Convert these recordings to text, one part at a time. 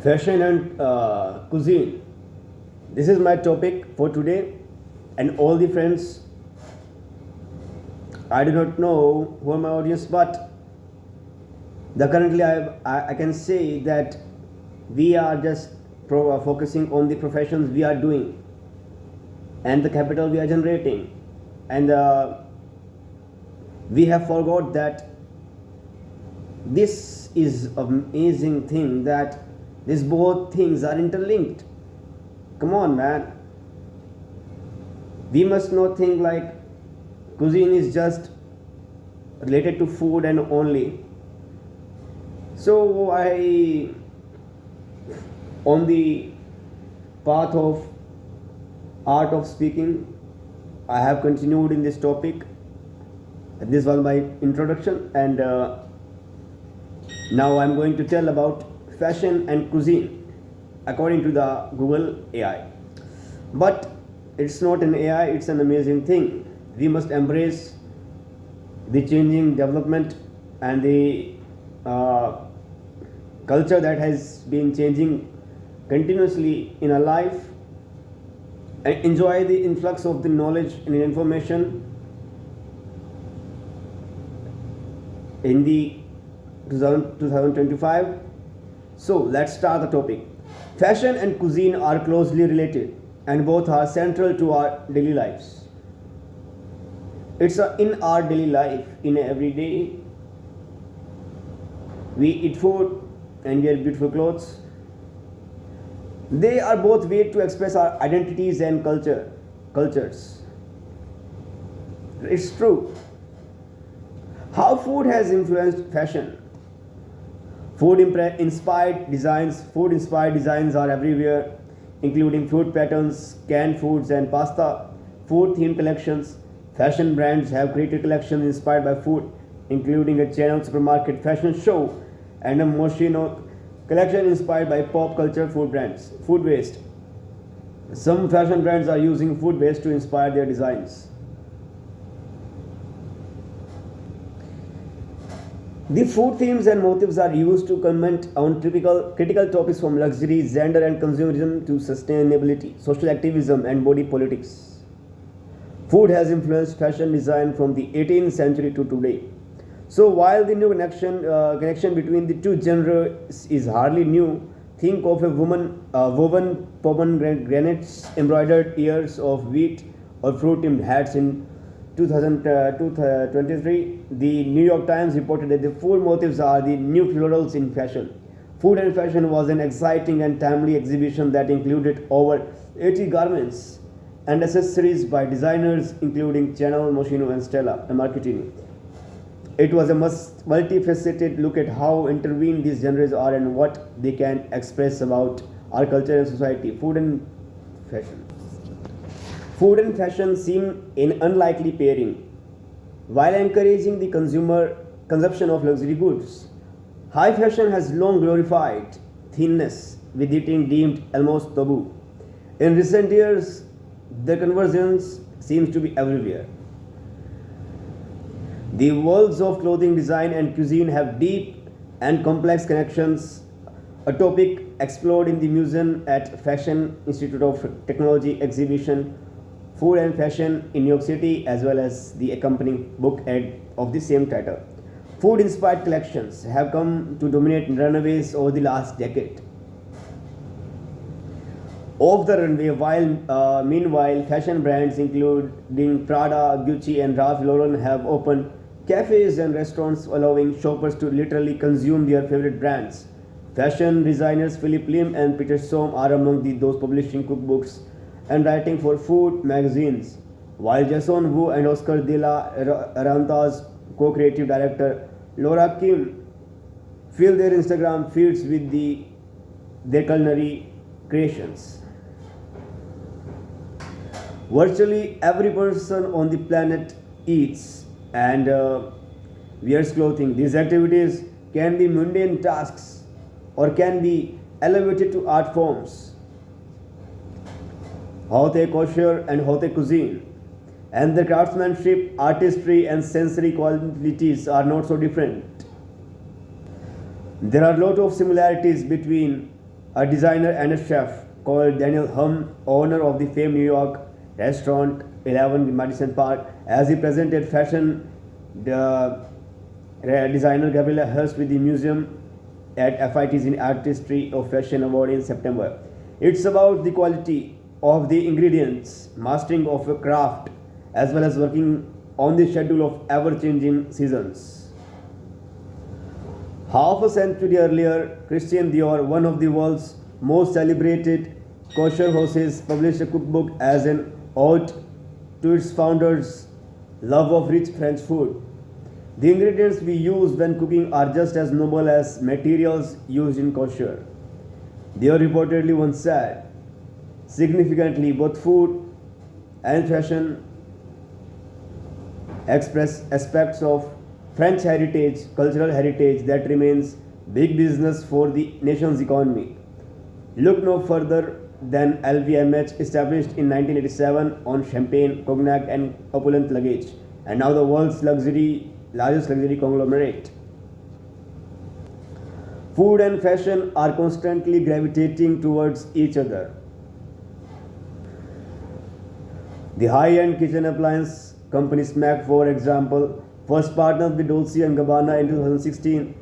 Fashion and cuisine. This is my topic for today, and all the friends. I do not know who are my audience, but the currently I can say that we are just focusing on the professions we are doing and the capital we are generating, and we have forgot that this is amazing thing that these both things are interlinked. Come on, man. We must not think like cuisine is just related to food and only. So I, on the path of art of speaking, I have continued in this topic. This was my introduction, and now I'm going to tell about fashion and cuisine according to the Google AI. But it's not an AI, it's an amazing thing. We must embrace the changing development and the culture that has been changing continuously in our life, and enjoy the influx of the knowledge and information in the 2025. So let's start the topic. Fashion and cuisine are closely related and both are central to our daily lives. It's in our daily life, in every day. We eat food and wear beautiful clothes. They are both ways to express our identities and cultures. It's true. How food has influenced fashion. Food-inspired designs are everywhere, including food patterns, canned foods, and pasta. Food-themed collections. Fashion brands have created collections inspired by food, including a Channel Supermarket fashion show and a Moschino collection inspired by pop culture food brands. Food waste. Some fashion brands are using food waste to inspire their designs. The food themes and motifs are used to comment on critical topics from luxury, gender and consumerism to sustainability, social activism and body politics. Food has influenced fashion design from the 18th century to today. So while the new connection between the two genres is hardly new, think of a woven pomegranates, embroidered ears of wheat or fruit-themed hats in 2023, the New York Times reported that the food motifs are the new florals in fashion. Food and Fashion was an exciting and timely exhibition that included over 80 garments and accessories by designers including Chanel, Moschino, and Stella Marketing. It was a multifaceted look at how intertwined these genres are and what they can express about our culture and society. Food and fashion. Food and fashion seem an unlikely pairing. While encouraging the consumption of luxury goods, high fashion has long glorified thinness, with eating deemed almost taboo. In recent years, the convergence seems to be everywhere. The worlds of clothing design and cuisine have deep and complex connections, a topic explored in the museum at Fashion Institute of Technology exhibition Food and Fashion in New York City, as well as the accompanying book of the same title. Food-inspired collections have come to dominate runways over the last decade. Off the runway, meanwhile, fashion brands including Prada, Gucci, and Ralph Lauren have opened cafes and restaurants, allowing shoppers to literally consume their favorite brands. Fashion designers Philip Lim and Peter Sohm are among those publishing cookbooks and writing for food magazines, while Jason Wu and Oscar de la Renta's co-creative director Laura Kim fill their Instagram feeds with their culinary creations. Virtually every person on the planet eats and wears clothing. These activities can be mundane tasks or can be elevated to art forms. Haute couture and haute cuisine, and the craftsmanship, artistry, and sensory qualities are not so different. There are a lot of similarities between a designer and a chef called Daniel Hum, owner of the famed New York restaurant 11 Madison Park, as he presented fashion the designer Gabriela Hearst with the museum at FIT's in Artistry of Fashion Award in September. It's about the quality of the ingredients, mastering of a craft, as well as working on the schedule of ever-changing seasons. Half a century earlier, Christian Dior, one of the world's most celebrated kosher houses, published a cookbook as an ode to its founder's love of rich French food. The ingredients we use when cooking are just as noble as materials used in kosher. Dior reportedly once said, significantly, both food and fashion express aspects of French heritage, cultural heritage that remains big business for the nation's economy. Look no further than LVMH, established in 1987 on champagne, cognac, and opulent luggage, and now the world's largest luxury conglomerate. Food and fashion are constantly gravitating towards each other. The high-end kitchen appliance company Smack, for example, first partnered with Dolce & Gabbana in 2016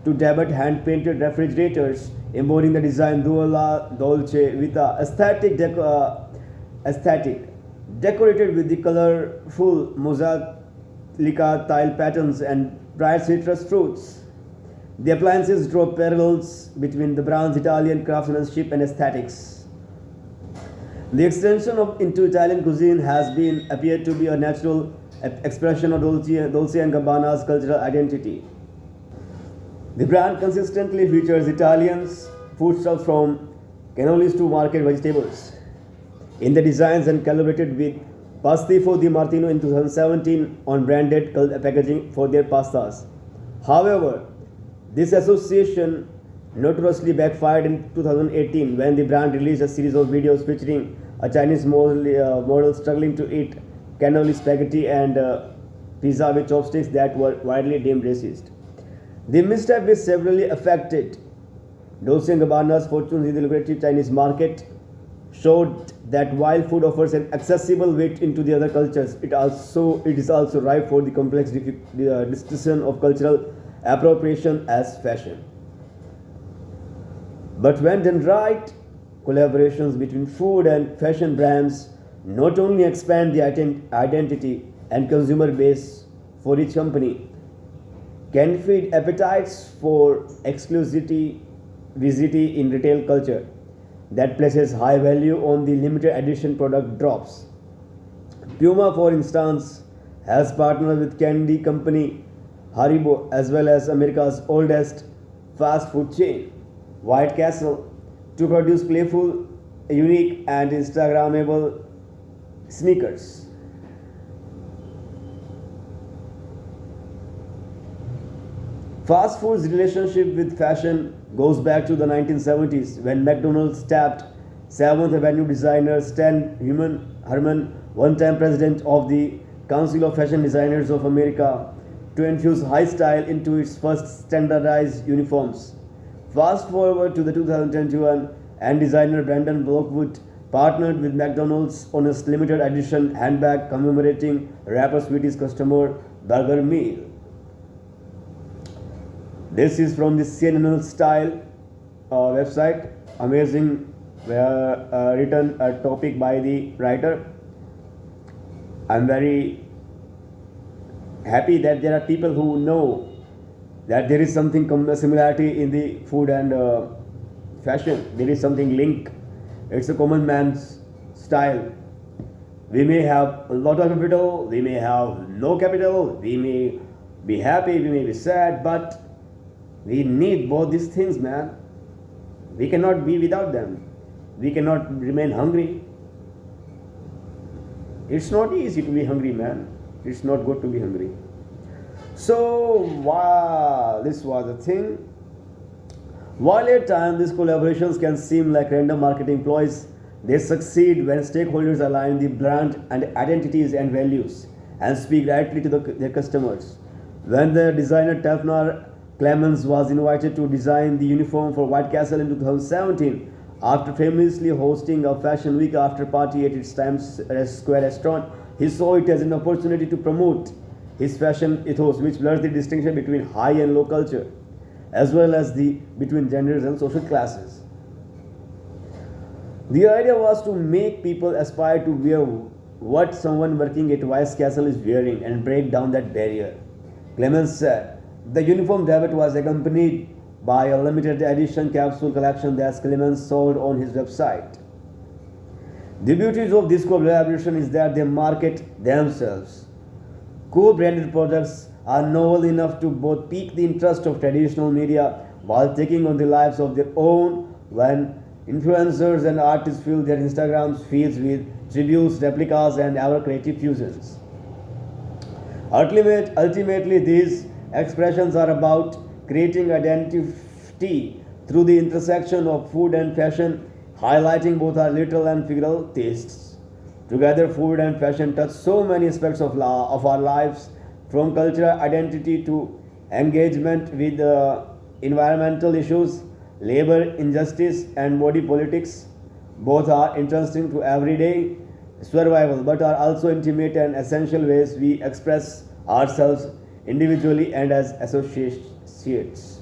to debut hand-painted refrigerators embodying the design Due la Dolce with a aesthetic decorated with the colorful mosaic tile patterns and bright citrus fruits. The appliances draw parallels between the brand's Italian craftsmanship and aesthetics. The extension into Italian cuisine has been appeared to be a natural expression of Dolce and Gabbana's cultural identity. The brand consistently features Italians foodstuffs from cannolis to market vegetables in the designs and collaborated with Pastifo di Martino in 2017 on branded packaging for their pastas. However, this association notoriously backfired in 2018 when the brand released a series of videos featuring a Chinese model struggling to eat cannoli spaghetti and pizza with chopsticks that were widely deemed racist. The misstep which severely affected Dolce & Gabbana's fortunes in the lucrative Chinese market showed that while food offers an accessible way into the other cultures, it is also ripe for the complex discussion of cultural appropriation as fashion. But when done right, collaborations between food and fashion brands not only expand the identity and consumer base for each company, can feed appetites for exclusivity in retail culture that places high value on the limited edition product drops. Puma, for instance, has partnered with candy company Haribo as well as America's oldest fast food chain, White Castle, to produce playful, unique, and Instagrammable sneakers. Fast food's relationship with fashion goes back to the 1970s when McDonald's tapped 7th Avenue designer Stan Herman, one-time president of the Council of Fashion Designers of America, to infuse high style into its first standardized uniforms. Fast forward to the 2021, and designer Brandon Blockwood partnered with McDonald's on a limited edition handbag commemorating rapper Sweetie's customer burger meal. This is from the CNN Style website. Amazing, written a topic by the writer. I'm very happy that there are people who know that there is something similarity in the food and fashion. There is something link. It's a common man's style. We may have a lot of capital, we may have no capital, we may be happy, we may be sad, but we need both these things, man. We cannot be without them. We cannot remain hungry. It's not easy to be hungry, man. It's not good to be hungry. So, wow, this was the thing. While at times these collaborations can seem like random marketing ploys, they succeed when stakeholders align the brand and identities and values and speak directly to their customers. When the designer Clemens was invited to design the uniform for White Castle in 2017 after famously hosting a fashion week after party at its Times Square restaurant. He saw it as an opportunity to promote his fashion ethos, which blurs the distinction between high and low culture, as well as the between genders and social classes. The idea was to make people aspire to wear what someone working at Vice Castle is wearing and break down that barrier. Clemens said the uniform debut was accompanied by a limited edition capsule collection that Clemens sold on his website. The beauty of this collaboration is that they market themselves. Co-branded products are novel enough to both pique the interest of traditional media while taking on the lives of their own when influencers and artists fill their Instagram feeds with tributes, replicas, and ever creative fusions. Ultimately, these expressions are about creating identity through the intersection of food and fashion, highlighting both our literal and figural tastes. Together, food and fashion touch so many aspects of our lives, from cultural identity to engagement with environmental issues, labor injustice, and body politics. Both are interesting to everyday survival but are also intimate and essential ways we express ourselves individually and as associates.